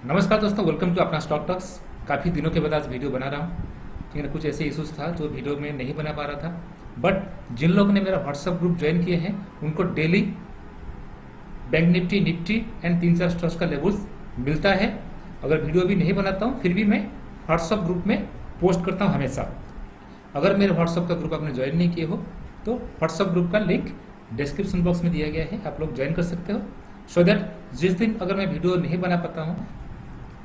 नमस्कार दोस्तों, welcome to अपना स्टॉक टॉक्स। काफ़ी दिनों के बाद आज वीडियो बना रहा हूँ, लेकिन कुछ ऐसे इश्यूज था जो वीडियो में नहीं बना पा रहा था। बट जिन लोगों ने मेरा व्हाट्सएप ग्रुप ज्वाइन किए हैं उनको daily bank Nifty and 3-4 stocks का लेवल्स मिलता है। अगर वीडियो भी नहीं बनाता हूँ फिर भी मैं व्हाट्सएप ग्रुप में पोस्ट करता हूँ हमेशा। अगर मेरे व्हाट्सएप का ग्रुप आपने ज्वाइन नहीं किए हो तो व्हाट्सएप ग्रुप का लिंक डिस्क्रिप्शन बॉक्स में दिया गया है, आप लोग ज्वाइन कर सकते हो। सो दैट जिस दिन अगर मैं वीडियो नहीं बना पाता हूँ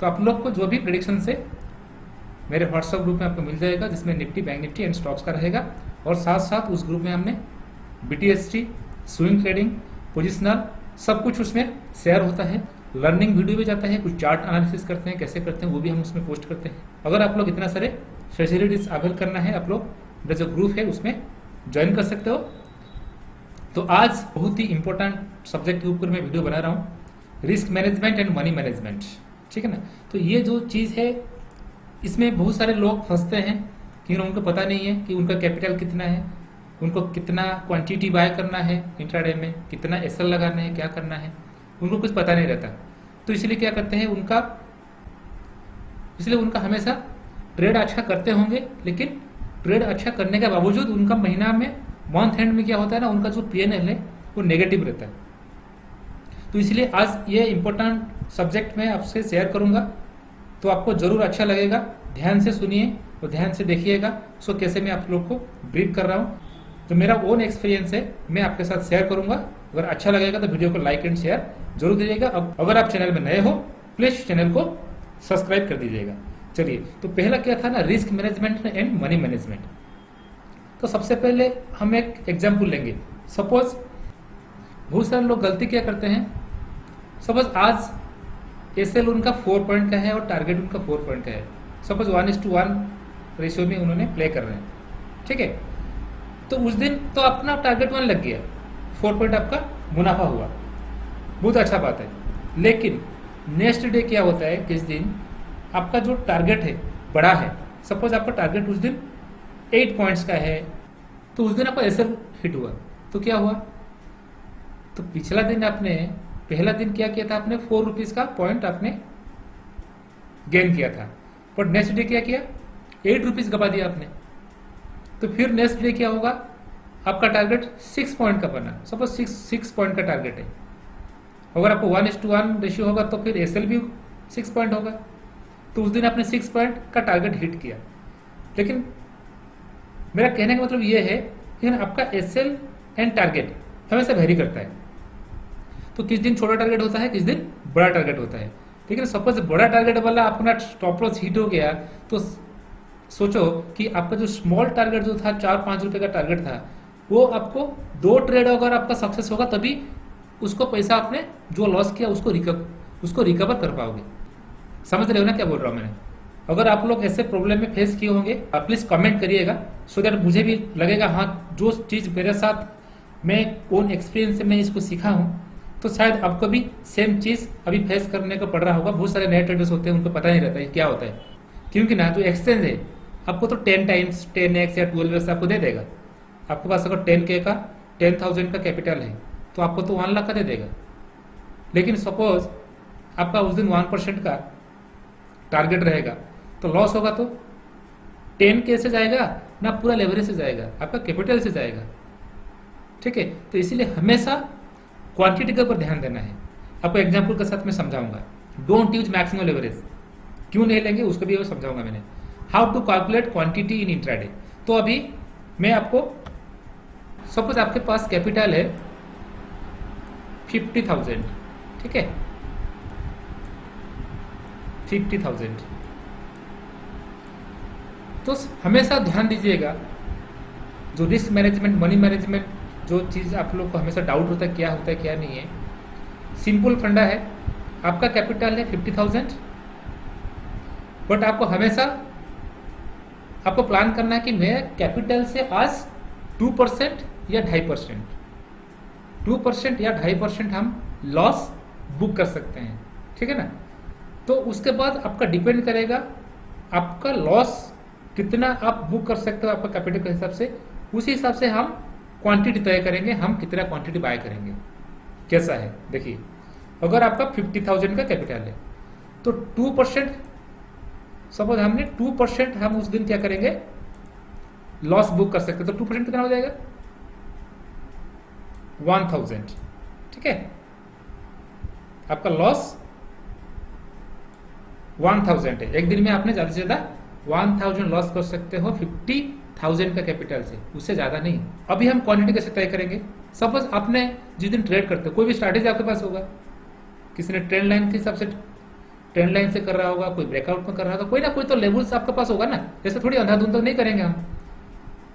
तो आप लोग को जो भी प्रेडिक्शन से मेरे व्हाट्सएप ग्रुप में आपको मिल जाएगा, जिसमें Nifty, bank Nifty and stocks का रहेगा। और साथ साथ उस ग्रुप में हमने BTST, स्विंग ट्रेडिंग, पोजिशनल सब कुछ उसमें शेयर होता है। लर्निंग वीडियो भी जाता है, कुछ चार्ट एनालिसिस करते हैं, कैसे करते हैं वो भी हम उसमें पोस्ट करते हैं। अगर आप लोग इतना सारे फैसिलिटीज अवेल करना है, आप लोग मेरा जो ग्रुप है उसमें ज्वाइन कर सकते हो। तो आज बहुत ही इंपॉर्टेंट सब्जेक्ट के ऊपर मैं वीडियो बना रहा हूँ, risk management and money management. ठीक है ना। तो ये जो चीज़ है इसमें बहुत सारे लोग फंसते हैं कि उनको पता नहीं है कि उनका कैपिटल कितना है, उनको कितना क्वांटिटी बाय करना है इंट्राडे में, कितना एसएल लगाना है, क्या करना है, उनको कुछ पता नहीं रहता। तो इसलिए क्या करते हैं इसलिए उनका हमेशा ट्रेड अच्छा करते होंगे, लेकिन ट्रेड अच्छा करने के बावजूद उनका महीना में मंथ एंड में क्या होता है ना, उनका जो PNL है वो नेगेटिव रहता है। तो इसलिए आज ये इम्पोर्टेंट सब्जेक्ट मैं आपसे शेयर करूंगा, तो आपको जरूर अच्छा लगेगा। ध्यान से सुनिए और ध्यान से देखिएगा। सो कैसे मैं आप लोग को ब्रीफ कर रहा हूँ, तो मेरा ओन एक्सपीरियंस है, मैं आपके साथ शेयर करूंगा। अगर अच्छा लगेगा तो वीडियो को लाइक एंड शेयर जरूर दीजिएगा। अब अगर आप चैनल में नए हो प्लीज चैनल को सब्सक्राइब कर दीजिएगा। चलिए, तो पहला क्या था ना, risk management and money management. तो सबसे पहले हम एक एग्जाम्पल लेंगे। सपोज बहुत सारे लोग गलती क्या करते हैं, सपोज आज एसएल उनका 4 पॉइंट का है और टारगेट उनका 4 पॉइंट का है। सपोज 1:1 रेशियो में उन्होंने प्ले कर रहे हैं। ठीक है, तो उस दिन तो अपना टारगेट 1 लग गया, 4 पॉइंट आपका मुनाफा हुआ, बहुत अच्छा बात है। लेकिन नेक्स्ट डे क्या होता है, किस दिन आपका जो टारगेट है बड़ा है, सपोज आपका टारगेट उस दिन 8 पॉइंट्स का है, तो उस दिन आपका एसएल हिट हुआ, तो क्या हुआ, तो पिछला दिन आपने पहला दिन क्या किया था, आपने 4 रुपीज का पॉइंट आपने गेन किया था, पर नेक्स्ट डे क्या किया, 8 रुपीज गवा दिया आपने। तो फिर नेक्स्ट डे क्या होगा, आपका टारगेट 6 पॉइंट का बना, सपोज 6 पॉइंट का टारगेट है। अगर आपको 1:1 रेशियो होगा तो फिर एसएल भी 6 पॉइंट होगा। तो उस दिन आपने 6 पॉइंट का टारगेट हिट किया। लेकिन मेरा कहने का मतलब ये है कि आपका एसएल एंड टारगेट हमेशा वेरी करता है। तो किस दिन छोटा टारगेट होता है, किस दिन बड़ा टारगेट होता है। ठीक है, सपोज बड़ा टारगेट वाला अपना स्टॉप लॉस हिट हो गया, तो सोचो कि आपका जो स्मॉल टारगेट जो था 4-5 रुपए का टारगेट था, वो आपको 2 ट्रेड अगर आपका सक्सेस होगा तभी उसको पैसा आपने जो लॉस किया उसको रिकवर कर पाओगे। समझ रहे हो ना क्या बोल रहा हूँ मैंने। अगर आप लोग ऐसे प्रॉब्लम में फेस किए होंगे आप प्लीज कमेंट करिएगा, सो दैट मुझे भी लगेगा हाँ, जो चीज़ मेरे साथ मैं ओन एक्सपीरियंस से मैं इसको सीखा हूँ, तो शायद आपको भी सेम चीज़ अभी फेस करने को पड़ रहा होगा। बहुत सारे नए ट्रेडर्स होते हैं, उनको पता नहीं रहता है क्या होता है, क्योंकि ना जो एक्सचेंज है आपको तो 10 टाइम्स 10x या 12x आपको दे देगा। आपके पास अगर 10K का 10,000 का कैपिटल है तो आपको तो 1 लाख का दे देगा। लेकिन सपोज आपका उस दिन 1% का टारगेट रहेगा, तो लॉस होगा तो 10K से जाएगा ना, पूरा लेवरेज से जाएगा, आपका कैपिटल से जाएगा। ठीक है, तो इसीलिए हमेशा क्वांटिटी के ऊपर ध्यान देना है। आपको एग्जांपल के साथ मैं समझाऊंगा। डोंट यूज मैक्सिमम लेवरेज, क्यों नहीं लेंगे उसको भी समझाऊंगा मैंने। How to calculate quantity in intraday. तो अभी मैं आपको, सपोज आपके पास कैपिटल है 50,000, ठीक है, 50,000। तो हमेशा ध्यान दीजिएगा, जो रिस्क मैनेजमेंट, मनी मैनेजमेंट, जो चीज़ आप लोग को हमेशा डाउट होता है क्या नहीं है, सिंपल फंडा है। आपका कैपिटल है 50,000, बट आपको हमेशा आपको प्लान करना है कि मैं कैपिटल से आज 2% या 2.5%, 2% या 2.5% हम लॉस बुक कर सकते हैं। ठीक है ना। तो उसके बाद आपका डिपेंड करेगा आपका लॉस कितना आप बुक कर सकते हो आपका कैपिटल के हिसाब से। उसी हिसाब से हम क्वांटिटी तय करेंगे, हम कितना क्वांटिटी बाय करेंगे। कैसा है देखिए, अगर आपका 50,000 का कैपिटल है तो 2%, सपोज हमने 2% हम उस दिन क्या करेंगे, लॉस बुक कर सकते हैं। तो 2% कितना हो जाएगा, 1000। ठीक है, आपका लॉस 1000 है। एक दिन में आपने ज्यादा से ज्यादा 1000 लॉस कर सकते हो 50,000 का कैपिटल से, उससे ज्यादा नहीं। अभी हम क्वांटिटी कैसे तय करेंगे। सपोज आपने जिस दिन ट्रेड करते हो, कोई भी स्ट्रैटेजी आपके पास होगा, किसी ने ट्रेंड लाइन के हिसाब से ट्रेंड लाइन से कर रहा होगा, कोई ब्रेकआउट में कर रहा होगा, कोई ना कोई तो लेवल्स आपके पास होगा ना। जैसे थोड़ी अंधाधुंध तो नहीं करेंगे हम,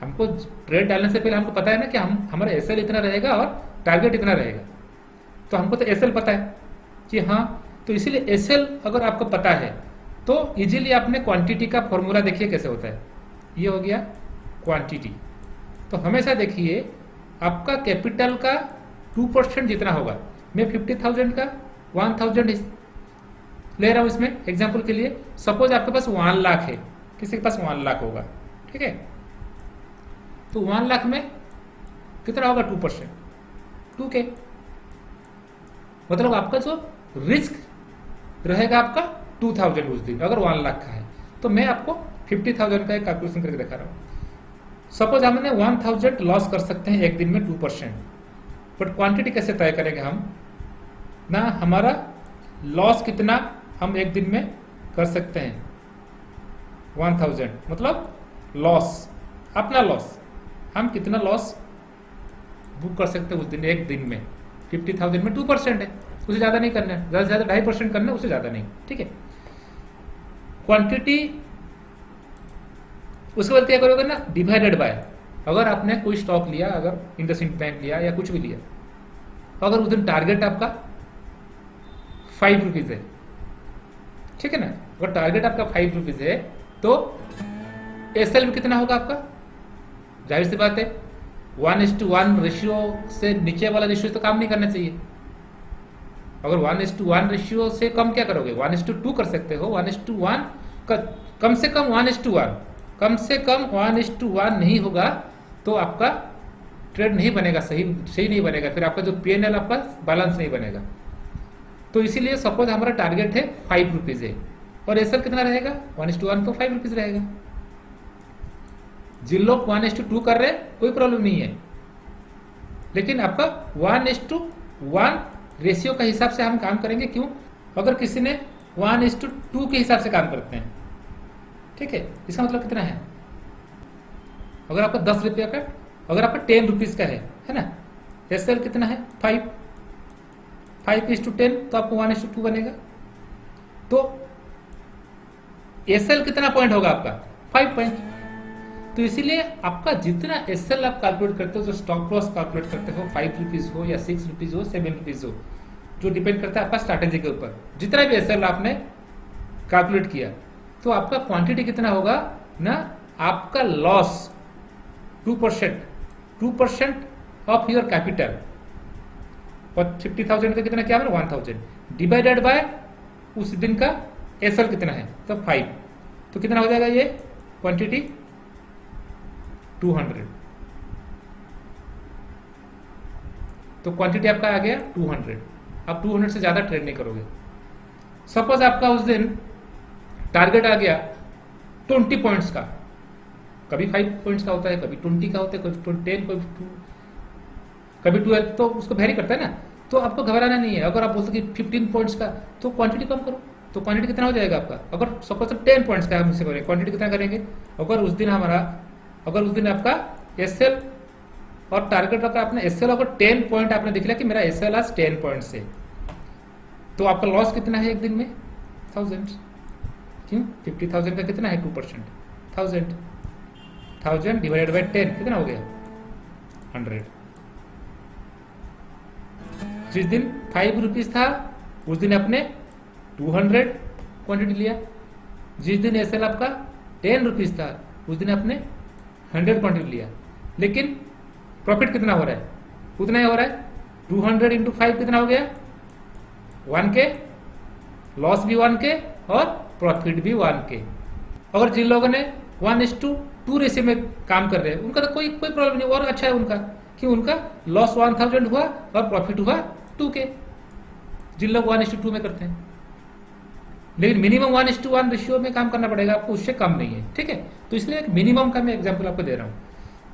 हमको ट्रेड डालने से पहले हमको पता है ना कि हमारा एसएल इतना रहेगा और टारगेट इतना रहेगा। तो हमको तो एसएल पता है कि हाँ, तो इसीलिए एसएल अगर आपको पता है तो इजीली आपने क्वांटिटी का फॉर्मूला देखिए कैसे होता है। ये हो गया क्वांटिटी। तो हमेशा देखिए आपका कैपिटल का 2% जितना होगा, मैं 50,000 का 1000 ले रहा हूं इसमें एग्जांपल के लिए। सपोज आपके पास 1 लाख है, किसी के पास 1 लाख होगा, ठीक है, तो 1 लाख में कितना होगा 2%, 2K। मतलब आपका जो रिस्क रहेगा आपका 2000 उस दिन, अगर 1 लाख का है। तो मैं आपको 50,000 का एक कैलकुलेशन करके दिखा रहा हूं। सपोज हमने 1000 लॉस कर सकते हैं एक दिन में 2%, बट क्वांटिटी कैसे तय करेंगे हम ना, हमारा लॉस कितना हम एक दिन में कर सकते हैं 1000, मतलब लॉस, अपना लॉस हम कितना लॉस बुक कर सकते हैं उस दिन, एक दिन में 50,000 में 2% है, उससे ज्यादा नहीं करना है, ज्यादा से ज्यादा 2.5% करना है, उससे ज्यादा नहीं। ठीक है, क्वांटिटी उसके बाद क्या करोगे ना, डिवाइडेड बाय, अगर आपने कोई स्टॉक लिया, अगर इंडसइंड बैंक लिया या कुछ भी लिया, अगर उस दिन टारगेट आपका 5 रुपीज है, ठीक है ना, अगर टारगेट आपका 5 रुपीज है तो एसएल में कितना होगा आपका, जाहिर सी बात है 1:1 रेशियो से नीचे वाला रेशियो तो काम नहीं करना चाहिए। अगर 1:1 रेशियो से कम क्या करोगे, 1:2 कर सकते हो। 1:1 कम से कम 1:1, कम से कम 1:1 नहीं होगा तो आपका ट्रेड नहीं बनेगा, सही नहीं बनेगा, फिर आपका जो पीएनएल आपका बैलेंस नहीं बनेगा। तो इसीलिए सपोज हमारा टारगेट है 5 रुपीज है और एसएल कितना रहेगा 1:1, तो 5 रुपीज रहेगा। जिन लोग 1:2 कर रहे हैं कोई प्रॉब्लम नहीं है, लेकिन आपका 1:1 रेशियो का हिसाब से हम काम करेंगे। क्यों, अगर किसी ने 1:2 के हिसाब से काम करते हैं, ठीक है, इसका मतलब कितना है, अगर आपका 10 रुपया का, अगर आपका 10 रुपीज का है ना, एसएल कितना है 5:10, तो आपको 1:2 बनेगा। तो एसएल कितना पॉइंट होगा आपका 5 पॉइंट। तो इसीलिए आपका जितना एसएल आप कैलकुलेट करते हो, जो स्टॉप लॉस कैलकुलेट करते हो, 5 रुपीज हो या 6 रुपीज हो, 7 रुपीज हो, जो डिपेंड करता है आपका स्ट्रैटेजी के ऊपर, जितना भी एसएल आपने कैलकुलेट किया, तो आपका क्वांटिटी कितना होगा ना, आपका लॉस 2% ऑफ योर कैपिटल, और 50,000 का कितना क्या है 1000 डिवाइडेड बाय उस दिन का एसएल कितना है, तो 5, तो कितना हो जाएगा ये क्वांटिटी 200। तो क्वांटिटी आपका आ गया 200। आप 200 से ज्यादा ट्रेड नहीं करोगे। सपोज आपका उस दिन टारगेट आ गया 20 पॉइंट्स का, कभी 5 पॉइंट्स का होता है, कभी 20 का होता है, कभी 10, कभी 12, तो उसको वेरी करता है ना। तो आपको घबराना नहीं है। अगर आप बोलते कि 15 पॉइंट्स का, तो क्वांटिटी कम करो। तो क्वांटिटी कितना हो जाएगा आपका, अगर सपोज 10 पॉइंट्स का हम इसे करें, क्वांटिटी कितना करेंगे, अगर उस दिन आपका एसएल और टारगेट का आपने एसएल अगर 10 पॉइंट आपने दिख लिया कि मेरा एसएल आज 10 पॉइंट से, तो आपका लॉस कितना है एक दिन में 1000। क्यों, 50,000 का कितना है 2%, 1000 डिवाइडेड बाय 10 कितना हो गया 100। जिस दिन 5 रुपीज था उस दिन आपने 200 क्वांटिटी लिया, जिस दिन एसएल आपका 10 रुपीज था उस दिन आपने 100 क्वांटिटी लिया, लेकिन प्रॉफिट कितना हो रहा है, उतना ही हो रहा है। 200 इंटू 5 कितना हो गया 1K, लॉस भी 1K और प्रॉफिट भी 1K। अगर जिन लोगों ने 1:2 रेशियो में काम कर रहे हैं उनका तो कोई प्रॉब्लम नहीं, और अच्छा है उनका, कि उनका लॉस 1000 हुआ और प्रॉफिट हुआ 2K। जिन लोग 1:2 में करते हैं, लेकिन मिनिमम 1:1 रेशियो में काम करना पड़ेगा आपको, उससे कम नहीं है, ठीक है। तो इसलिए एक मिनिमम का मैं एग्जांपल आपको दे रहा हूँ।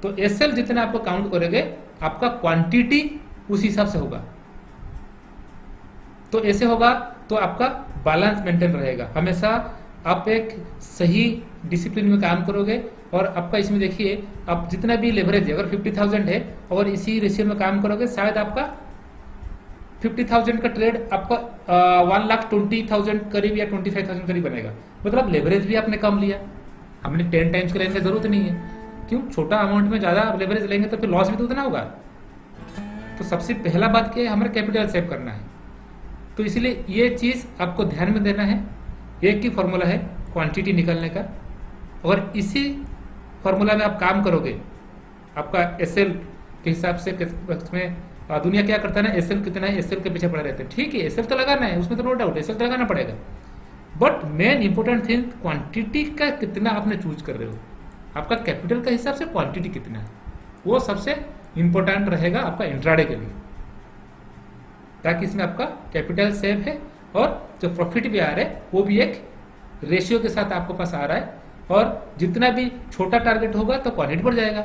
तो एसएल जितना आपको काउंट करोगे आपका क्वांटिटी उस हिसाब से होगा। तो ऐसे होगा तो आपका बैलेंस मेंटेन रहेगा, हमेशा आप एक सही डिसिप्लिन में काम करोगे। और आपका इसमें देखिए आप जितना भी लेवरेज है, अगर 50,000 है और इसी रेशियो में काम करोगे, शायद आपका 50,000 का ट्रेड आपका 1,20,000 करीब या 25,000 करीब बनेगा। मतलब लेवरेज भी आपने कम लिया, हमने 10 टाइम्स का लेने की जरूरत नहीं है। क्यों? छोटा अमाउंट में ज्यादा लेवरेज लेंगे तो फिर लॉस भी तो उतना होगा। तो सबसे पहला बात क्या है, हमें कैपिटल सेव करना है। तो इसीलिए ये चीज आपको ध्यान में देना है। एक ही फॉर्मूला है क्वांटिटी निकालने का, और इसी फॉर्मूला में आप काम करोगे। आपका एसएल के हिसाब से में दुनिया क्या करता है ना, एसएल कितना है, एसएल के पीछे पड़े रहते हैं। ठीक है, एसएल तो लगाना है, उसमें तो नो डाउट एसएल तो लगाना पड़ेगा। But main important thing quantity का कितना आपने चूज कर रहे हो, आपका कैपिटल का हिसाब से क्वांटिटी कितना है, वो सबसे इंपॉर्टेंट रहेगा आपका इंट्राडे के लिए, ताकि इसमें आपका कैपिटल सेव है और जो प्रॉफिट भी आ रहा है वो भी एक रेशियो के साथ आपके पास आ रहा है। और जितना भी छोटा टारगेट होगा तो क्वांटिटी बढ़ जाएगा,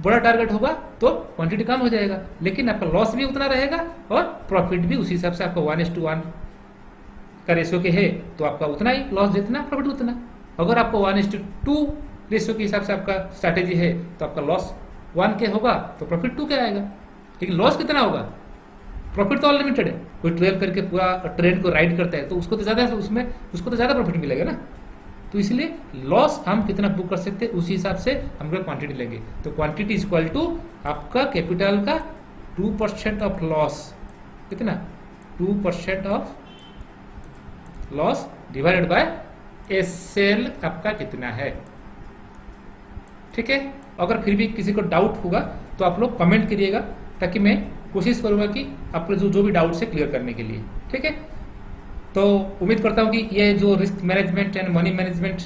बड़ा टारगेट होगा तो क्वांटिटी कम हो जाएगा, लेकिन आपका लॉस भी उतना रहेगा और प्रॉफिट भी उसी हिसाब से। आपका 1:1 का रेशियो के है तो आपका उतना ही लॉस जितना प्रॉफिट उतना। अगर आपको 1:2 रेशियो के हिसाब से आपका स्ट्रैटेजी है तो आपका लॉस 1 के होगा तो प्रॉफिट 2 के आएगा। लेकिन लॉस कितना होगा, प्रॉफिट तो अनलिमिटेड है। कोई 12 करके पूरा ट्रेड को राइड करता है तो उसको तो ज्यादा, उसमें उसको तो ज्यादा प्रॉफिट मिलेगा ना। तो इसलिए लॉस हम कितना बुक कर सकते हैं उसी हिसाब से हम लोग क्वांटिटी लेंगे। तो क्वांटिटी इज इक्वल टू आपका कैपिटल का 2% ऑफ लॉस, कितना 2% of loss divided by SL आपका कितना है। ठीक है, अगर फिर भी किसी को डाउट होगा तो आप लोग कमेंट करिएगा, ताकि मैं कोशिश करूंगा कि आपको जो भी डाउट है क्लियर करने के लिए। ठीक है, तो उम्मीद करता हूँ कि ये जो risk management and money management,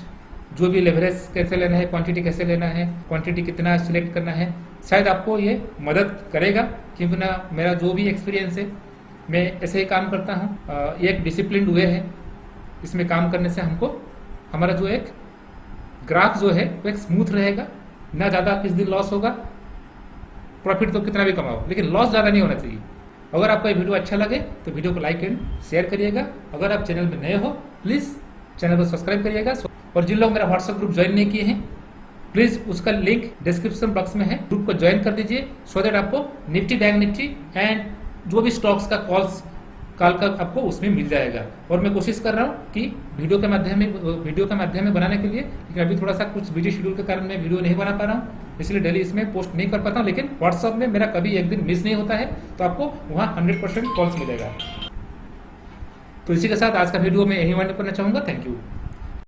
जो भी लेवरेज कैसे लेना है, क्वांटिटी कैसे लेना है, क्वांटिटी कितना सिलेक्ट करना है, शायद आपको ये मदद करेगा। क्योंकि ना मेरा जो भी एक्सपीरियंस है मैं ऐसे ही काम करता हूँ। एक डिसिप्लिन वे है, इसमें काम करने से हमको हमारा जो एक ग्राफ जो है वो एक स्मूथ रहेगा, ना ज़्यादा किस दिन लॉस होगा। प्रॉफिट तो कितना भी कमाओ लेकिन लॉस ज़्यादा नहीं होना चाहिए। अगर आपको ये वीडियो अच्छा लगे तो वीडियो को लाइक एंड शेयर करिएगा। अगर आप चैनल में नए हो प्लीज़ चैनल को सब्सक्राइब करिएगा। और जिन लोग मेरा व्हाट्सएप ग्रुप ज्वाइन नहीं किए हैं प्लीज़ उसका लिंक डिस्क्रिप्शन बॉक्स में है, ग्रुप को ज्वाइन कर दीजिए, सो दैट आपको निफ्टी बैंक निफ्टी एंड जो भी स्टॉक्स का कॉल का आपको उसमें मिल जाएगा। और मैं कोशिश कर रहा हूँ कि वीडियो के माध्यम में बनाने के लिए, लेकिन अभी थोड़ा सा कुछ बिजी शेड्यूल के कारण मैं वीडियो नहीं बना पा रहा हूँ, इसलिए डेली इसमें पोस्ट नहीं कर पाता हूँ। लेकिन व्हाट्सएप में मेरा कभी एक दिन मिस नहीं होता है, तो आपको वहाँ 100% कॉल्स मिलेगा। तो इसी के साथ आज का वीडियो मैं यही वाइंड अप करना चाहूँगा। Thank you.